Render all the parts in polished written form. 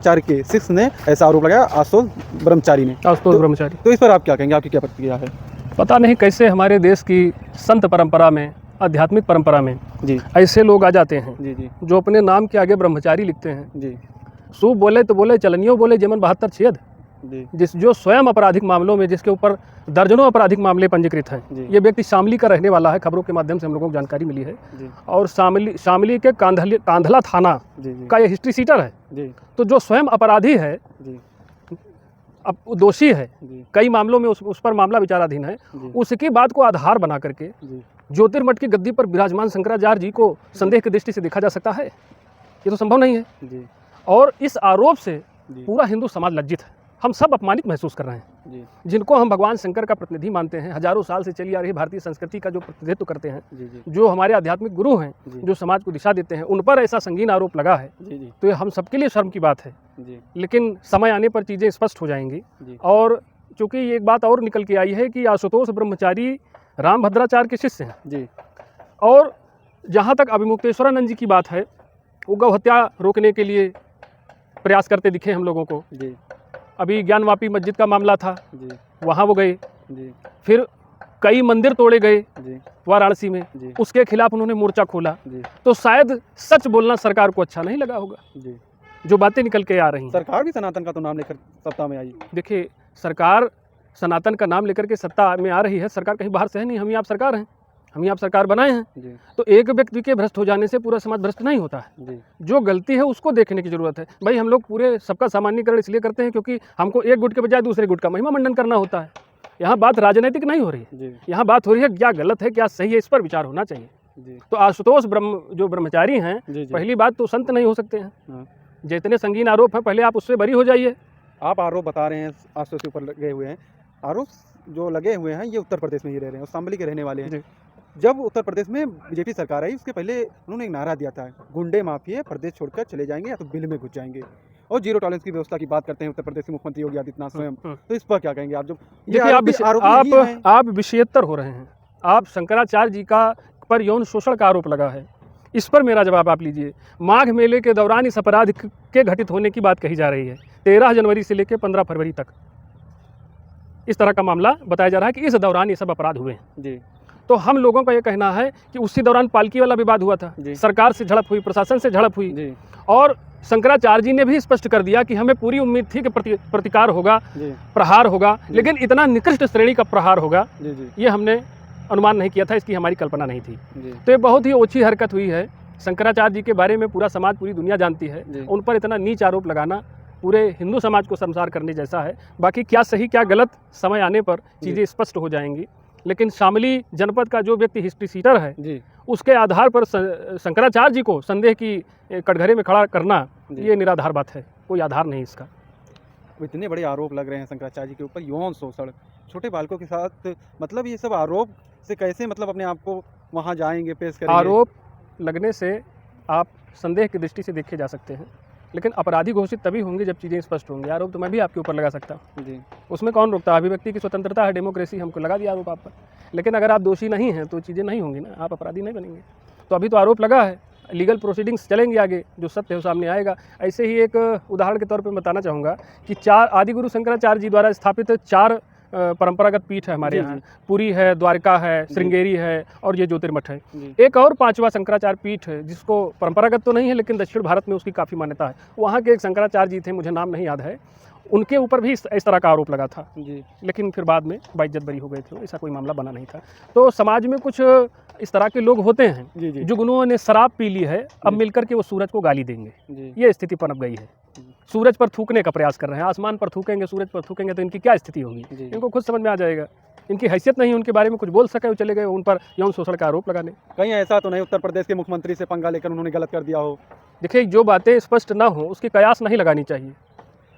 चार के सिक्स ने ऐसा आरोप लगाया आशुतोष ब्रह्मचारी ने। तो इस पर आप क्या कहेंगे, आपकी क्या प्रतिक्रिया है? पता नहीं कैसे हमारे देश की संत परंपरा में, आध्यात्मिक परंपरा में जी ऐसे लोग आ जाते हैं जी जी जो अपने नाम के आगे ब्रह्मचारी लिखते हैं। जी सूप बोले तो बोले, चलनियों बोले, जेमन 72 छेद। जी जो स्वयं आपराधिक मामलों में, जिसके ऊपर दर्जनों आपराधिक मामले पंजीकृत हैं। जी। ये व्यक्ति शामली का रहने वाला है, खबरों के माध्यम से हम लोगों को जानकारी मिली है। जी और शामली के कांधला थाना जी जी का ये हिस्ट्री सीटर है। जी तो जो स्वयं अपराधी है, जी अब दोषी है, जी कई मामलों में उस पर मामला विचाराधीन है, जी उसकी बात को आधार बना करके जी ज्योतिर्मठ की गद्दी पर विराजमान शंकराचार्य जी को संदेह की दृष्टि से देखा जा सकता है? ये तो संभव नहीं है। जी और इस आरोप से जी पूरा हिंदू समाज लज्जित है। हम सब अपमानित महसूस कर रहे हैं। जी जिनको हम भगवान शंकर का प्रतिनिधि मानते हैं, हजारों साल से चली आ रही भारतीय संस्कृति का जो प्रतिनिधित्व करते हैं, जी जी जो हमारे आध्यात्मिक गुरु हैं, जी। जो समाज को दिशा देते हैं, उन पर ऐसा संगीन आरोप लगा है जी जी तो ये हम सबके लिए शर्म की बात है। जी लेकिन समय आने पर चीज़ें स्पष्ट हो जाएंगी। जी और चूँकि ये एक बात और निकल के आई है कि आशुतोष ब्रह्मचारी रामभद्राचार्य के शिष्य हैं। जी और जहाँ तक अभिमुक्तेश्वरानंद जी की बात है, वो गौ हत्या रोकने के लिए प्रयास करते दिखे हम लोगों को। जी अभी ज्ञानवापी मस्जिद का मामला था, जी वहाँ वो गए। जी फिर कई मंदिर तोड़े गए जी वाराणसी में, जी उसके खिलाफ उन्होंने मोर्चा खोला। जी तो शायद सच बोलना सरकार को अच्छा नहीं लगा होगा, जी जो बातें निकल के आ रही हैं। सरकार भी सनातन का तो नाम लेकर सत्ता में आई। देखिए, सरकार सनातन का नाम लेकर के सत्ता में आ रही है। सरकार कहीं बाहर से है नहीं, हम ही आप सरकार हैं, हम ही आप सरकार बनाए हैं। जी तो एक व्यक्ति के भ्रष्ट हो जाने से पूरा समाज भ्रष्ट नहीं होता है। जी जो गलती है उसको देखने की जरूरत है। भाई, हम लोग पूरे सबका सामान्यकरण इसलिए करते हैं क्योंकि हमको एक गुट के बजाय दूसरे गुट का महिमा मंडन करना होता है। यहाँ बात राजनीतिक नहीं हो रही है, जी यहाँ बात हो रही है क्या गलत है क्या सही है, इस पर विचार होना चाहिए। जी तो आशुतोष जो ब्रह्मचारी हैं, जी जी पहली बात तो संत नहीं हो सकते हैं। हाँ। जितने संगीन आरोप हैं, पहले आप उससे बरी हो जाइए। आप आरोप बता रहे हैं आशुतोष के ऊपर लगे हुए हैं, आरोप जो लगे हुए हैं ये उत्तर प्रदेश में ही रह रहे हैं और शामली के रहने वाले हैं। जी। जब उत्तर प्रदेश में बीजेपी सरकार आई, उसके पहले उन्होंने एक नारा दिया था, गुंडे माफिया प्रदेश छोड़कर चले जाएंगे या तो बिल में घुस जाएंगे। और जीरो टॉलरेंस की व्यवस्था की बात करते हैं उत्तर प्रदेश के मुख्यमंत्री योगी आदित्यनाथ स्वयं। तो इस पर क्या कहेंगे आप? जब ये देखिए, आरोप आप विषयेत्तर हो रहे हैं। आप शंकराचार्य जी का पर यौन शोषण का आरोप लगा है, इस पर मेरा जवाब आप लीजिए। माघ मेले के दौरान इस अपराध के घटित होने की बात कही जा रही है। 13 जनवरी से लेकर 15 फरवरी तक इस तरह का मामला बताया जा रहा है कि इस दौरान ये सब अपराध हुए हैं। जी तो हम लोगों का ये कहना है कि उसी दौरान पालकी वाला विवाद हुआ था, जी। सरकार से झड़प हुई, प्रशासन से झड़प हुई। जी और शंकराचार्य जी ने भी स्पष्ट कर दिया कि हमें पूरी उम्मीद थी कि प्रतिकार होगा, जी प्रहार होगा, जी। लेकिन इतना निकृष्ट श्रेणी का प्रहार होगा जी जी ये हमने अनुमान नहीं किया था, इसकी हमारी कल्पना नहीं थी। जी तो ये बहुत ही ओछी हरकत हुई है। शंकराचार्य जी के बारे में पूरा समाज, पूरी दुनिया जानती है। जी। उन पर इतना नीच आरोप लगाना पूरे हिंदू समाज को शर्मसार करने जैसा है। बाकी क्या सही क्या गलत, समय आने पर चीज़ें स्पष्ट हो जाएंगी। लेकिन शामली जनपद का जो व्यक्ति हिस्ट्री सीटर है, जी उसके आधार पर शंकराचार्य जी को संदेह की कटघरे में खड़ा करना, जी। ये निराधार बात है, कोई आधार नहीं इसका। इतने बड़े आरोप लग रहे हैं शंकराचार्य जी के ऊपर, यौन शोषण, छोटे बालकों के साथ, मतलब ये सब आरोप से कैसे मतलब अपने आप को वहाँ जाएंगे, पेश करेंगे? आरोप लगने से आप संदेह की दृष्टि से देखे जा सकते हैं, लेकिन अपराधी घोषित तभी होंगे जब चीज़ें स्पष्ट होंगी। आरोप तो मैं भी आपके ऊपर लगा सकता हूँ, जी उसमें कौन रोकता है? अभिव्यक्ति की स्वतंत्रता है, डेमोक्रेसी, हमको लगा दिया आरोप आप पर। लेकिन अगर आप दोषी नहीं हैं तो चीज़ें नहीं होंगी ना, आप अपराधी नहीं बनेंगे। तो अभी तो आरोप लगा है, लीगल प्रोसीडिंग्स चलेंगे आगे, जो सत्य है सामने आएगा। ऐसे ही एक उदाहरण के तौर पर बताना चाहूँगा कि 4 आदिगुरु शंकराचार्य जी द्वारा स्थापित 4 परंपरागत पीठ है हमारे जी, यहाँ। जी। पुरी है, द्वारका है, श्रृंगेरी है और ये ज्योतिर्मठ है। जी एक और 5वां शंकराचार्य पीठ है, जिसको परंपरागत तो नहीं है लेकिन दक्षिण भारत में उसकी काफ़ी मान्यता है। वहाँ के एक शंकराचार्य जी थे, मुझे नाम नहीं याद है, उनके ऊपर भी इस तरह का आरोप लगा था। जी लेकिन फिर बाद में बाइज्जत बरी हो गए थे, ऐसा कोई मामला बना नहीं था। तो समाज में कुछ इस तरह के लोग होते हैं जी जी जुगनुओं ने शराब पी ली है, अब जी। मिलकर के वो सूरज को गाली देंगे। जी ये स्थिति पनप गई है। सूरज पर थूकने का प्रयास कर रहे हैं, आसमान पर थूकेंगे, सूरज पर थूकेंगे तो इनकी क्या स्थिति होगी? जी। इनको खुद समझ में आ जाएगा। इनकी हैसियत नहीं, उनके बारे में कुछ बोल सके, वो चले गए उन पर यौन शोषण का आरोप लगाने। कहीं ऐसा तो नहीं उत्तर प्रदेश के मुख्यमंत्री से पंगा लेकर उन्होंने गलत कर दिया हो? देखिए, जो बातें स्पष्ट ना हो उसकी कयास नहीं लगानी चाहिए।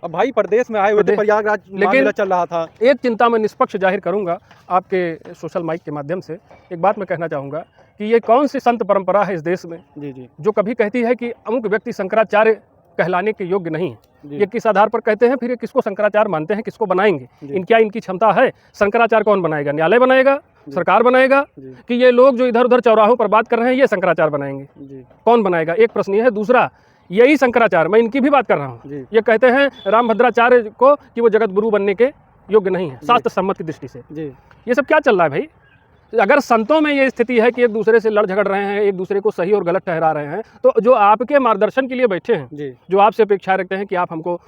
अब भाई प्रदेश में आए हुए थे, प्रयागराज मामला चल रहा था। एक चिंता मैं निष्पक्ष जाहिर करूंगा आपके सोशल माइक के माध्यम से। एक बात मैं कहना चाहूँगा कि ये कौन सी संत परंपरा है इस देश में जी जी जो कभी कहती है कि अमुक व्यक्ति शंकराचार्य कहलाने के योग्य नहीं है? जी। ये किस आधार पर कहते हैं? फिर ये किसको शंकराचार्य मानते हैं, किसको बनाएंगे? जी। क्या इनकी क्षमता है? शंकराचार्य कौन बनाएगा? न्यायालय बनाएगा? सरकार बनाएगा? जी कि ये लोग जो इधर उधर चौराहों पर बात कर रहे हैं ये शंकराचार्य बनाएंगे? जी कौन बनाएगा? एक प्रश्न ये है। दूसरा, यही शंकराचार्य, मैं इनकी भी बात कर रहा हूँ, जी ये कहते हैं रामभद्राचार्य को कि वो जगत गुरु बनने के योग्य नहीं है शास्त्र सम्मत की दृष्टि से। जी ये सब क्या चल रहा है भाई? अगर संतों में ये स्थिति है कि एक दूसरे से लड़ झगड़ रहे हैं, एक दूसरे को सही और गलत ठहरा रहे हैं, तो जो आपके मार्गदर्शन के लिए बैठे हैं, जी जो आपसे अपेक्षा रखते हैं कि आप हमको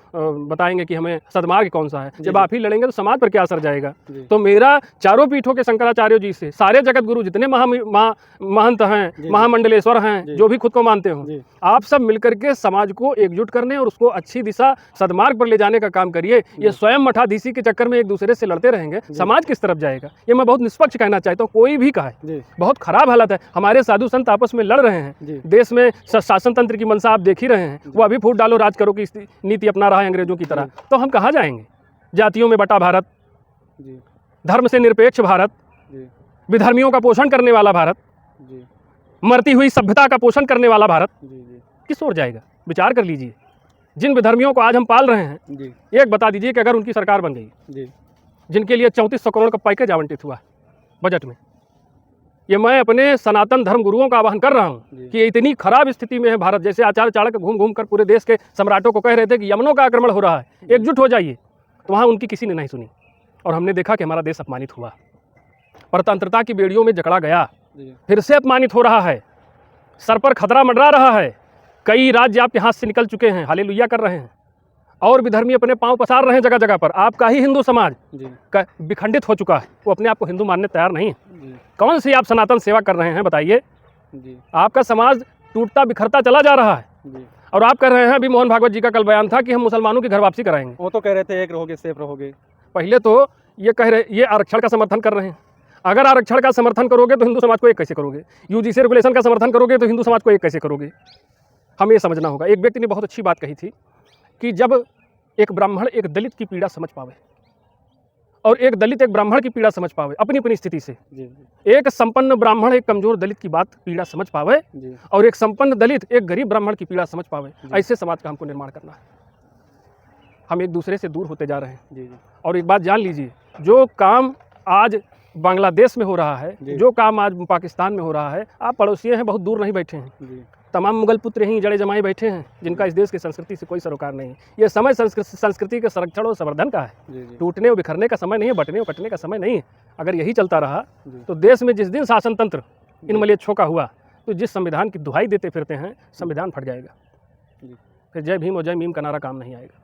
बताएंगे कि हमें सद्मार्ग कौन सा है, जी, जब आप ही लड़ेंगे तो समाज पर क्या असर जाएगा? जी तो मेरा चारों पीठों के शंकराचार्यों जी से, सारे जगत गुरु जितने महंत हैं, जी, महामंडलेश्वर जी। हैं, जो भी खुद को मानते हो, जी आप सब मिलकर के समाज को एकजुट करने और उसको अच्छी दिशा सद्मार्ग पर ले जाने का काम करिए। ये स्वयं मठाधीशी के चक्कर में एक दूसरे से लड़ते रहेंगे, समाज किस तरफ जाएगा? ये मैं बहुत निष्पक्ष कहना चाहता हूँ, कोई भी कहे, जी बहुत खराब हालत है। हमारे साधु संत आपस में लड़ रहे हैं, जी देश में शासन तंत्र की मंशा आप देख ही रहे हैं, वो अभी फूट डालो राज करो की नीति अपना रहा है अंग्रेजों की तरह, तो हम कहाँ जाएंगे? जातियों में बटा भारत, जी धर्म से निरपेक्ष भारत, जी विधर्मियों का पोषण करने वाला भारत, जी मरती हुई सभ्यता का पोषण करने वाला भारत, जी किस ओर जाएगा? विचार कर लीजिए। जिन विधर्मियों को आज हम पाल रहे हैं, जी एक बता दीजिए कि अगर उनकी सरकार बन गई, जी जिनके लिए 3400 करोड़ का पैकेज आवंटित हुआ बजट में, ये मैं अपने सनातन धर्म गुरुओं का आह्वान कर रहा हूँ जी। कि इतनी खराब स्थिति में है भारत, जैसे आचार्य चाणक्य घूम घूम कर पूरे देश के सम्राटों को कह रहे थे कि यमनों का आक्रमण हो रहा है, एकजुट हो जाइए, तो वहाँ उनकी किसी ने नहीं सुनी और हमने देखा कि हमारा देश अपमानित हुआ, परतंत्रता की बेड़ियों में जकड़ा गया, जी फिर से अपमानित हो रहा है, सर पर खतरा मंडरा रहा है, कई राज्य आपके हाथ से निकल चुके हैं, हालेलुया कर रहे हैं, और विधर्मी अपने पांव पसार रहे हैं जगह जगह पर। आपका ही हिंदू समाज जी का विखंडित हो चुका है, वो अपने आप को हिंदू मानने तैयार नहीं है। जी कौन सी आप सनातन सेवा कर रहे हैं बताइए? जी आपका समाज टूटता बिखरता चला जा रहा है, जी और आप कर रहे हैं, अभी मोहन भागवत जी का कल बयान था कि हम मुसलमानों की घर वापसी कराएंगे। वो तो कह रहे थे एक रहोगे सेफ रहोगे। पहले तो ये कह रहे, ये आरक्षण का समर्थन कर रहे हैं। अगर आरक्षण का समर्थन करोगे तो हिंदू समाज को एक कैसे करोगे? यूजीसी रेगुलेशन का समर्थन करोगे तो हिंदू समाज को एक कैसे करोगे? हमें ये समझना होगा। एक व्यक्ति ने बहुत अच्छी बात कही थी कि जब एक ब्राह्मण एक दलित की पीड़ा समझ पावे और एक दलित एक ब्राह्मण की पीड़ा समझ पावे अपनी अपनी स्थिति से, जी एक संपन्न ब्राह्मण एक कमजोर दलित की बात पीड़ा समझ पावे जी और एक संपन्न दलित एक गरीब ब्राह्मण की पीड़ा समझ पावे, ऐसे समाज का हमको निर्माण करना है। हम एक दूसरे से दूर होते जा रहे हैं। जी जी और एक बात जान लीजिए, जो काम आज बांग्लादेश में हो रहा है, जी। जो काम आज पाकिस्तान में हो रहा है, आप पड़ोसी हैं, बहुत दूर नहीं बैठे हैं, जी तमाम मुगल पुत्र ही जड़े जमाए बैठे हैं, जिनका इस देश की संस्कृति से कोई सरोकार नहीं है। ये समय संस्कृति के संरक्षण और संवर्धन का है, जी जी टूटने और बिखरने का समय नहीं है, बटने और कटने का समय नहीं है। अगर यही चलता रहा जी। तो देश में जिस दिन शासन तंत्र इन मलेच्छों का हुआ, तो जिस संविधान की दुहाई देते फिरते हैं, संविधान फट जाएगा। जी। फिर जय भीम और जय मीम का नारा काम नहीं आएगा।